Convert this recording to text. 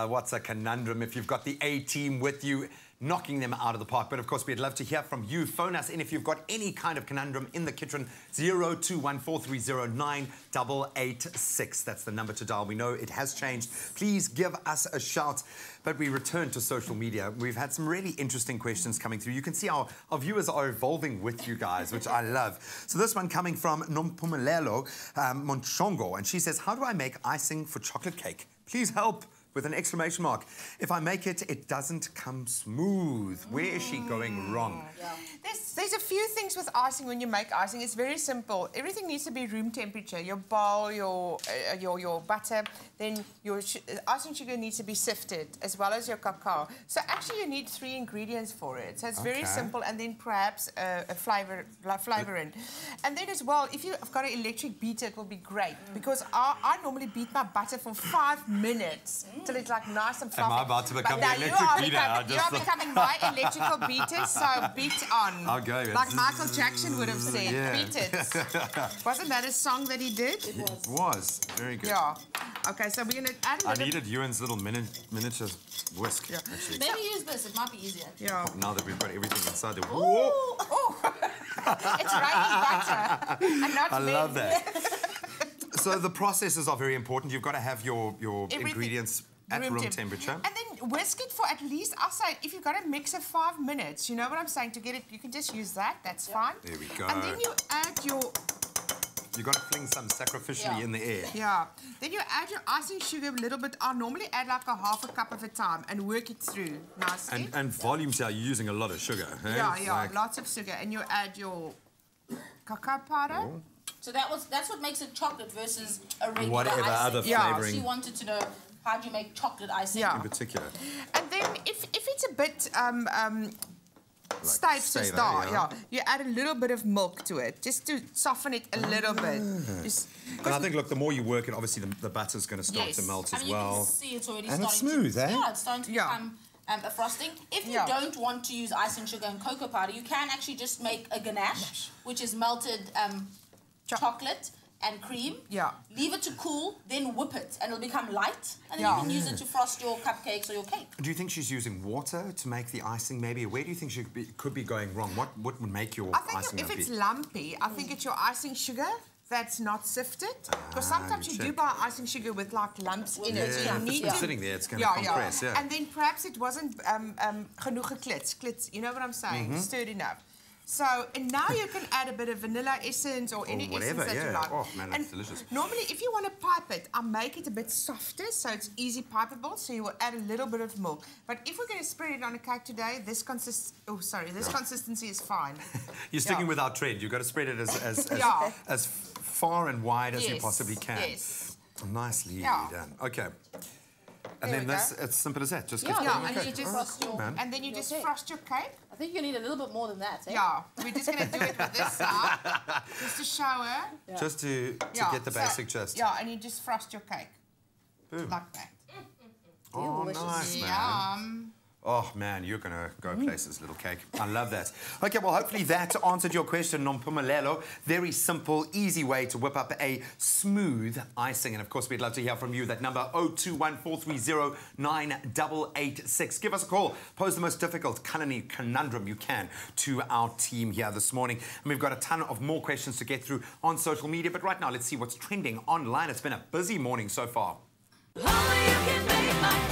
what's a conundrum if you've got the A-team with you, knocking them out of the park. But of course, we'd love to hear from you. Phone us in if you've got any kind of conundrum in the kitchen. 0214309886. That's the number to dial. We know it has changed. Please give us a shout. But we return to social media. We've had some really interesting questions coming through. You can see our viewers are evolving with you guys, which I love. So this one coming from Nompumelelo Monchongo, and she says, how do I make icing for chocolate cake? Please help. With an exclamation mark. If I make it, it doesn't come smooth. Where is she going wrong? Yeah. There's a few things with icing when you make icing. It's very simple. Everything needs to be room temperature. Your bowl, your butter, then your icing sugar needs to be sifted, as well as your cacao. So actually you need 3 ingredients for it. So it's very simple, and then perhaps a flavor in. And then as well, if you've got an electric beater, it will be great, because I normally beat my butter for 5 minutes. Till it's like nice and fluffy. Am I about to become the electric beater? You are becoming my electrical beater, so beat on. Okay. Like Michael Jackson would have said, beat it. Wasn't that a song that he did? It was. Very good. Yeah. Okay, so we're going to add a little... I needed Ewan's little miniature whisk, actually. Maybe use this, it might be easier. Yeah. Now that we've got everything inside there. Whoa! Oh. It's raining butter. And not I love that. So the processes are very important. You've got to have your ingredients at room temperature. And then whisk it for at least, I'll say, if you've got a mix of 5 minutes, you know what I'm saying, to get it, you can just use that, that's fine. There we go. And then you add your... You've got to fling some sacrificially in the air. Yeah. Then you add your icing sugar a little bit. I'll normally add like a half a cup at a time and work it through nicely. And volumes here, you're using a lot of sugar. Eh? Yeah, lots of sugar. And you add your cacao powder. Oh. So that's what makes it chocolate versus a regular whatever icing. other flavouring. She wanted to know, how do you make chocolate icing? In particular. And then if it's a bit stiff to start, you add a little bit of milk to it, just to soften it a little bit. And I think, look, the more you work it, obviously the butter's going to start to melt as well. You can see it's already and starting it's smooth, eh? Yeah, it's starting to become a frosting. If you don't want to use icing sugar and cocoa powder, you can actually just make a ganache, which is melted chocolate and cream. Yeah. Leave it to cool, then whip it, and it'll become light, and then you can use it to frost your cupcakes or your cake. Do you think she's using water to make the icing, maybe? Where do you think she could be going wrong? What would make your icing lumpy? I think if it's lumpy, I think it's your icing sugar that's not sifted. Because sometimes you do buy icing sugar with like lumps in it. So you need it's sitting there, it's going to compress. Yeah. And then perhaps it wasn't genoeg geklits. You know what I'm saying? Stirred enough. So, and now you can add a bit of vanilla essence or any essence that you like. Oh, man, that's delicious. Normally, if you want to pipe it, I'll make it a bit softer so it's easy pipeable, so you will add a little bit of milk. But if we're going to spread it on a cake today, this consistency is fine. You're sticking with our trend. You've got to spread it as far and wide as you possibly can. Yes. Nicely done. Okay. And then this, it's simple as that. Just and then you just frost your cake. I think you need a little bit more than that. Eh? Yeah, we're just going to do it with this side, just to show her. Just to get the basic gist. Yeah, and you just frost your cake. Boom. Like that. Oh, nice, man. Yum. Oh, man, you're going to go places, little cake. I love that. Okay, well, hopefully that answered your question, Nompumelelo. Very simple, easy way to whip up a smooth icing. And, of course, we'd love to hear from you. That number, 0214309886. Give us a call. Pose the most difficult culinary conundrum you can to our team here this morning. And we've got a ton of more questions to get through on social media. But right now, let's see what's trending online. It's been a busy morning so far. Only you can make my